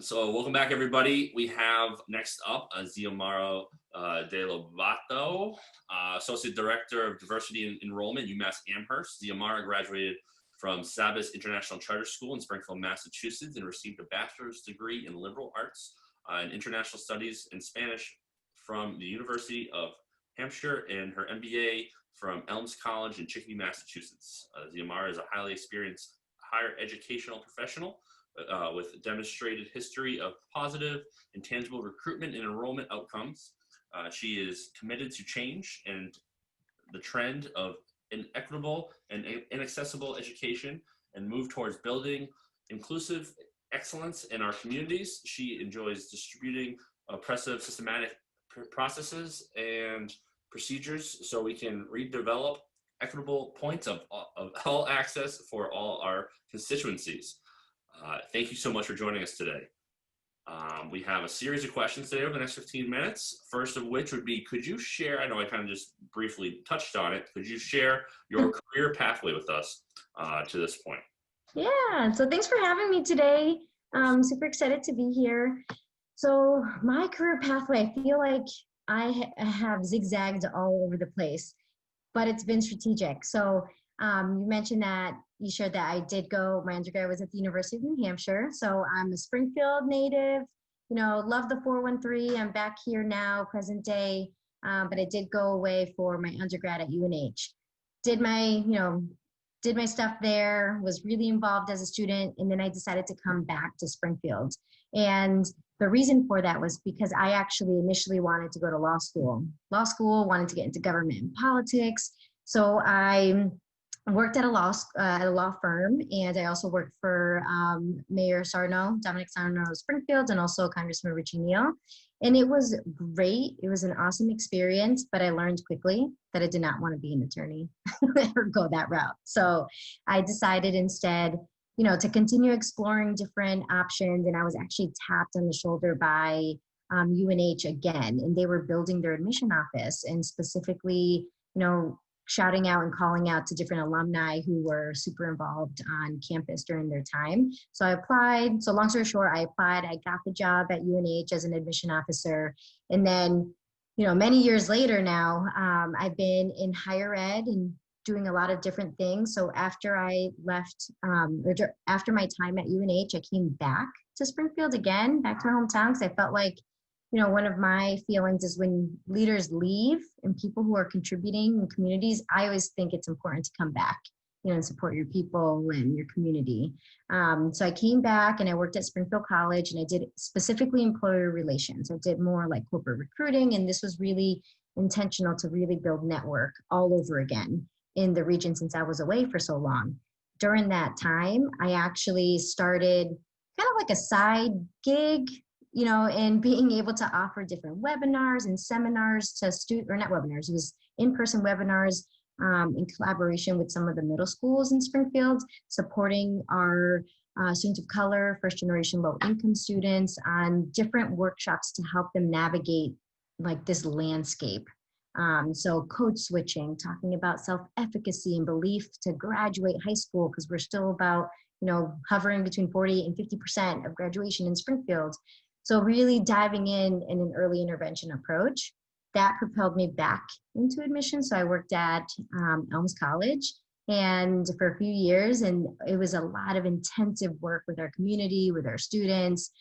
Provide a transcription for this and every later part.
So welcome back, everybody. We have next up Xiomara DeLobato, Associate Director of Diversity and Enrollment, UMass Amherst. Xiomara graduated from SABIS International Charter School in Springfield, Massachusetts, and received a bachelor's degree in liberal arts and international studies in Spanish from the University of Hampshire, and her MBA from Elms College in Chicopee, Massachusetts. Xiomara is a highly experienced higher educational professional with a demonstrated history of positive and tangible recruitment and enrollment outcomes. She is committed to change and the trend of inequitable and inaccessible education and move towards building inclusive excellence in our communities. She enjoys distributing oppressive systematic processes and procedures so we can redevelop equitable points of all access for all our constituencies. Thank you so much for joining us today. We have a series of questions today over the next 15 minutes. First of which would be, could you share, I know I kind of just briefly touched on it, could you share your career pathway with us to this point? Yeah, so thanks for having me today. I'm super excited to be here. So my career pathway, I feel like I have zigzagged all over the place, but it's been strategic. So you mentioned that you shared that I did go, my undergrad was at the University of New Hampshire. So I'm a Springfield native, you know, love the 413. I'm back here now, present day, but I did go away for my undergrad at UNH. Did my stuff there, was really involved as a student, and then I decided to come back to Springfield. And the reason for that was because I actually initially wanted to go to law school. Wanted to get into government and politics. So I worked at a law firm, and I also worked for Mayor Dominic Sarno of Springfield, and also Congressman Richie Neal. And it was great. It was an awesome experience, but I learned quickly that I did not want to be an attorney or go that route. So I decided instead, you know, to continue exploring different options. And I was actually tapped on the shoulder by UNH again, and they were building their admission office, and specifically, you know, shouting out and calling out to different alumni who were super involved on campus during their time. So I applied. So long story short, I applied. I got the job at UNH as an admission officer. And then, you know, many years later now, I've been in higher ed and doing a lot of different things. So after I left, after my time at UNH, I came back to Springfield again, back to my hometown, because I felt like, you know, one of my feelings is when leaders leave and people who are contributing in communities, I always think it's important to come back, you know, and support your people and your community. So I came back and I worked at Springfield College, and I did specifically employer relations. I did more like corporate recruiting, and this was really intentional to really build network all over again in the region since I was away for so long. During that time, I actually started kind of like a side gig, you know, and being able to offer different webinars and seminars to students, or not webinars, it was in-person webinars in collaboration with some of the middle schools in Springfield, supporting our students of color, first-generation low-income students on different workshops to help them navigate like this landscape. So code switching, talking about self-efficacy and belief to graduate high school, because we're still about, you know, hovering between 40 and 50% of graduation in Springfield. So really diving in an early intervention approach that propelled me back into admission. So I worked at Elms College and for a few years, and it was a lot of intensive work with our community, with our students,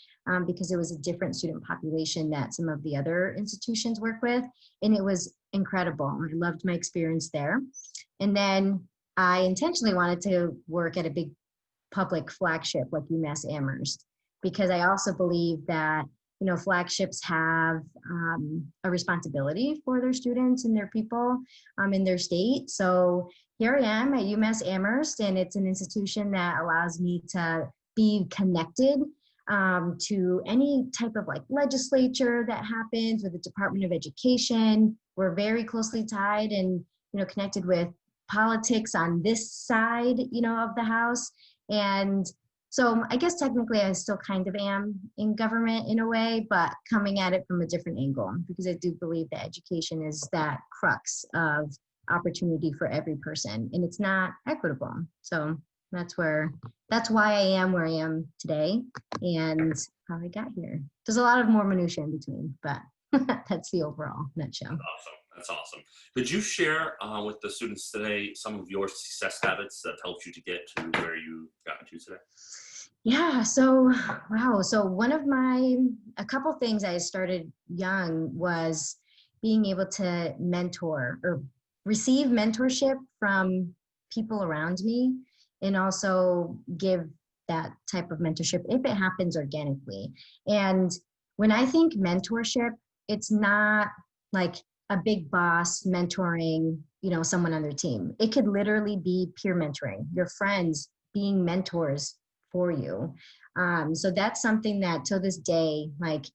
because it was a different student population that some of the other institutions work with. And it was incredible. I loved my experience there. And then I intentionally wanted to work at a big public flagship like UMass Amherst, because I also believe that, you know, flagships have a responsibility for their students and their people in their state. So here I am at UMass Amherst, and it's an institution that allows me to be connected to any type of like legislature that happens with the Department of Education. We're very closely tied and, you know, connected with politics on this side, you know, of the house. And so I guess technically I still kind of am in government in a way, but coming at it from a different angle, because I do believe that education is that crux of opportunity for every person, and it's not equitable. So That's why I am where I am today and how I got here. There's a lot of more minutia in between, but that's the overall nutshell. Awesome. That's awesome. Could you share with the students today some of your success habits that helped you to get to where you got to today? Yeah, so wow. So a couple things I started young was being able to mentor or receive mentorship from people around me and also give that type of mentorship if it happens organically. And when I think mentorship, it's not like a big boss mentoring, someone on their team. It could literally be peer mentoring, your friends being mentors for you. So that's something that to this day, like,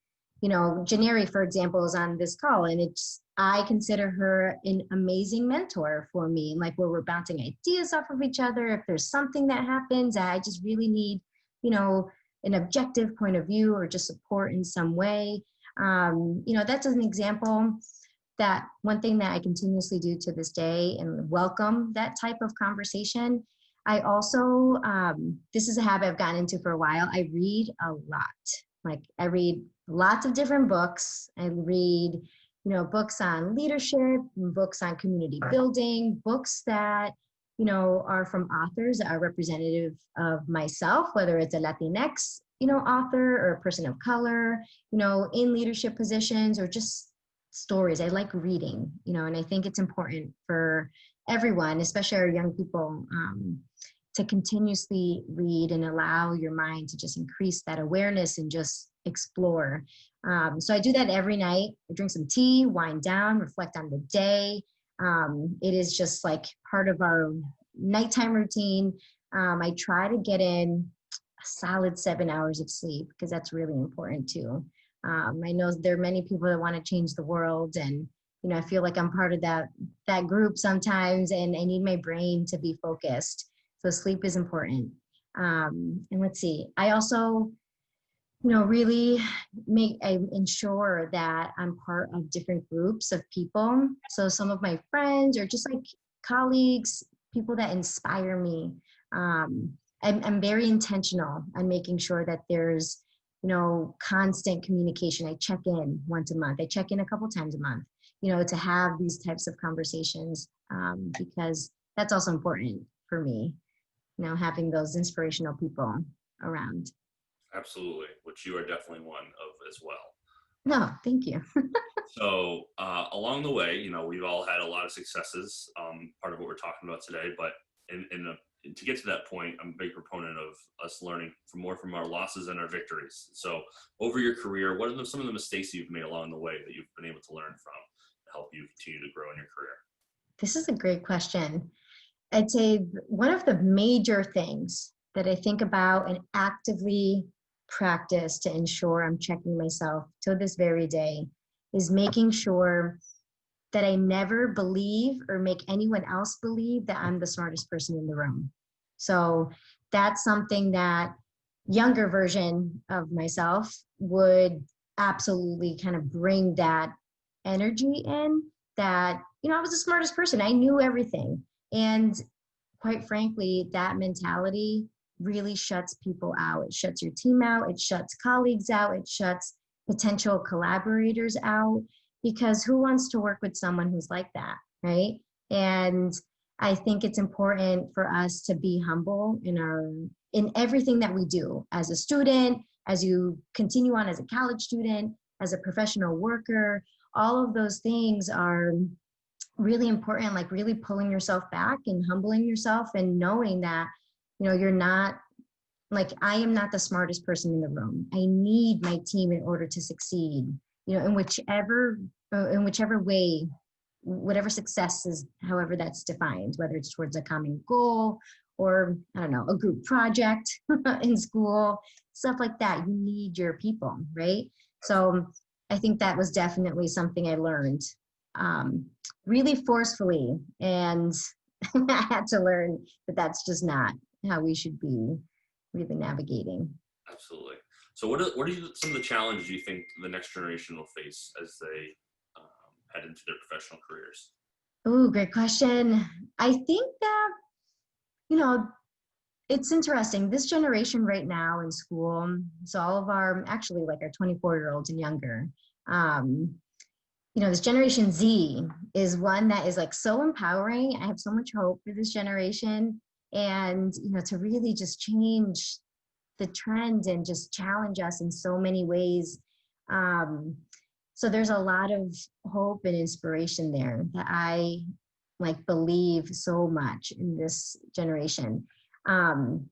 Janeri, for example, is on this call, and I consider her an amazing mentor for me, like where we're bouncing ideas off of each other. If there's something that happens, I just really need, an objective point of view or just support in some way. That's an example. That one thing that I continuously do to this day and welcome that type of conversation. I also, this is a habit I've gotten into for a while. I read a lot. Like I read lots of different books. I read, books on leadership, books on community building, books that, are from authors that are representative of myself, whether it's a Latinx, author or a person of color, in leadership positions or just stories. I like reading, and I think it's important for everyone, especially our young people, to continuously read and allow your mind to just increase that awareness and just explore. So I do that every night. I drink some tea, wind down, reflect on the day. It is just like part of our nighttime routine. I try to get in a solid 7 hours of sleep because that's really important too. I know there are many people that want to change the world, and I feel like I'm part of that group sometimes, and I need my brain to be focused. So sleep is important. And let's see, I also, really I ensure that I'm part of different groups of people. So some of my friends or just like colleagues, people that inspire me. I'm very intentional on making sure that there's, constant communication. I check in once a month. I check in a couple times a month, to have these types of conversations, because that's also important for me, having those inspirational people around. Absolutely, which you are definitely one of as well. No, thank you. So along the way, we've all had a lot of successes, part of what we're talking about today, but to get to that point, I'm a big proponent of us learning from our losses and our victories. So over your career, what are some of the mistakes you've made along the way that you've been able to learn from to help you continue to grow in your career? This is a great question. I'd say one of the major things that I think about and actively practice to ensure I'm checking myself to this very day is making sure that I never believe or make anyone else believe that I'm the smartest person in the room. So that's something that younger version of myself would absolutely kind of bring that energy in, that, I was the smartest person. I knew everything. And quite frankly, that mentality really shuts people out. It shuts your team out. It shuts colleagues out. It shuts potential collaborators out, because who wants to work with someone who's like that, right? And I think it's important for us to be humble in everything that we do as a student, as you continue on as a college student, as a professional worker. All of those things are really important, like really pulling yourself back and humbling yourself and knowing that, you're not, like, I am not the smartest person in the room. I need my team in order to succeed, in whichever way, whatever success is, however that's defined, whether it's towards a common goal or, I don't know, a group project in school, stuff like that. You need your people, right? So I think that was definitely something I learned really forcefully. And I had to learn that that's just not how we should be really navigating. Absolutely. So what are some of the challenges you think the next generation will face as they head into their professional careers? Oh, great question. I think that, it's interesting. This generation right now in school, so all of our, actually like our 24-year-olds and younger, um, this Generation Z is one that is like so empowering. I have so much hope for this generation, and, to really just change the trend and just challenge us in so many ways. So there's a lot of hope and inspiration there that I like believe so much in this generation. Um,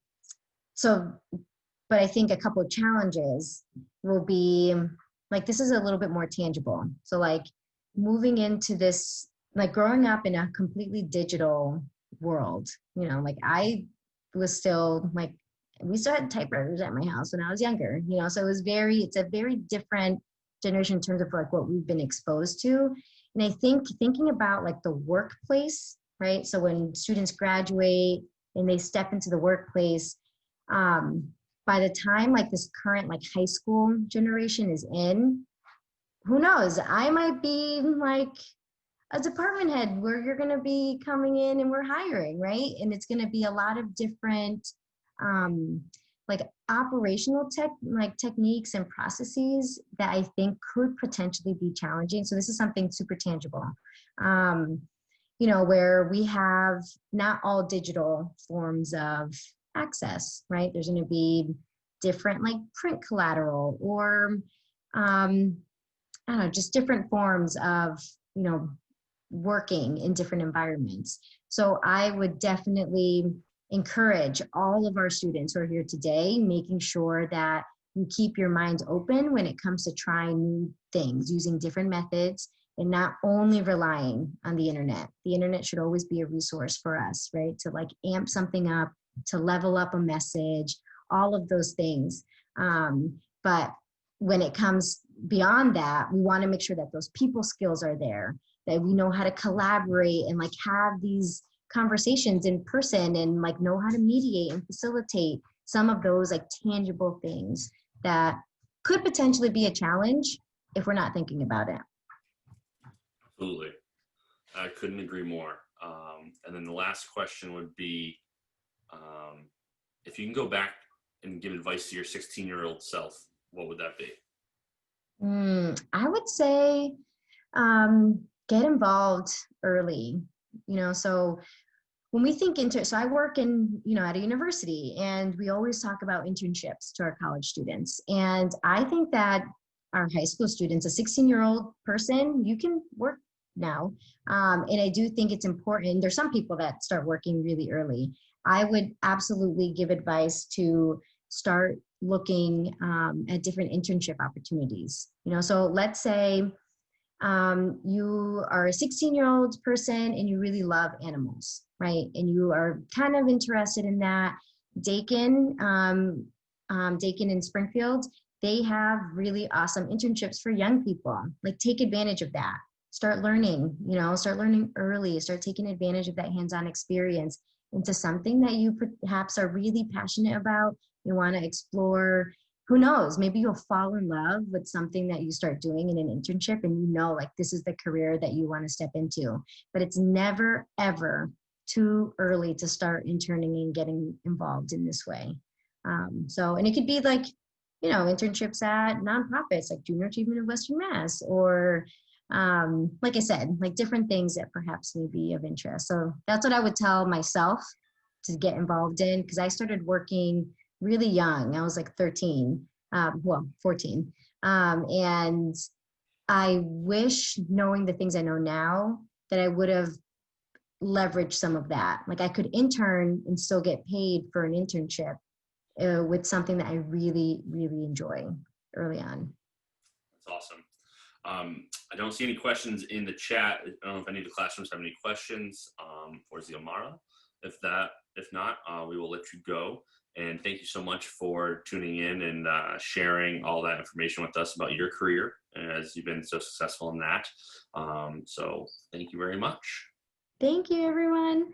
so, but I think a couple of challenges will be like, this is a little bit more tangible. So like moving into this, like growing up in a completely digital world, like I was still like, we still had typewriters at my house when I was younger, so it's a very different generation in terms of like what we've been exposed to. And I think thinking about like the workplace, right? So when students graduate and they step into the workplace, by the time like this current like high school generation is in, who knows? I might be like a department head where you're going to be coming in and we're hiring, right? And it's going to be a lot of different like operational techniques and processes that I think could potentially be challenging. So this is something super tangible, where we have not all digital forms of access, right? There's going to be different like print collateral or I don't know, just different forms of, working in different environments. So I would definitely encourage all of our students who are here today, making sure that you keep your minds open when it comes to trying new things, using different methods, and not only relying on the internet. The internet should always be a resource for us, right? To like amp something up, to level up a message, all of those things. But when it comes beyond that, we want to make sure that those people skills are there, that we know how to collaborate and like have these conversations in person and like know how to mediate and facilitate some of those like tangible things that could potentially be a challenge if we're not thinking about it. Absolutely. I couldn't agree more. And then the last question would be, if you can go back and give advice to your 16-year-old self, what would that be? I would say get involved early. So when we think so I work in, at a university, and we always talk about internships to our college students. And I think that our high school students, a 16-year-old person, you can work now. And I do think it's important. There's some people that start working really early. I would absolutely give advice to start looking at different internship opportunities. So let's say you are a 16-year-old person and you really love animals, right? And you are kind of interested in that. Dakin in Springfield, they have really awesome internships for young people. Like take advantage of that. Start learning, start learning early, start taking advantage of that hands-on experience into something that you perhaps are really passionate about. You want to explore. Who knows, maybe you'll fall in love with something that you start doing in an internship and like this is the career that you want to step into. But it's never, ever too early to start interning and getting involved in this way. And it could be like, internships at nonprofits like Junior Achievement of Western Mass, or like I said, like different things that perhaps may be of interest. So that's what I would tell myself to get involved in, because I started working really young. I was like 13, 14. And I wish, knowing the things I know now, that I would have leveraged some of that. Like I could intern and still get paid for an internship with something that I really, really enjoy early on. That's awesome. I don't see any questions in the chat. I don't know if any of the classrooms have any questions for Xiomara. If not, we will let you go. And thank you so much for tuning in and sharing all that information with us about your career, as you've been so successful in that. So thank you very much. Thank you, everyone.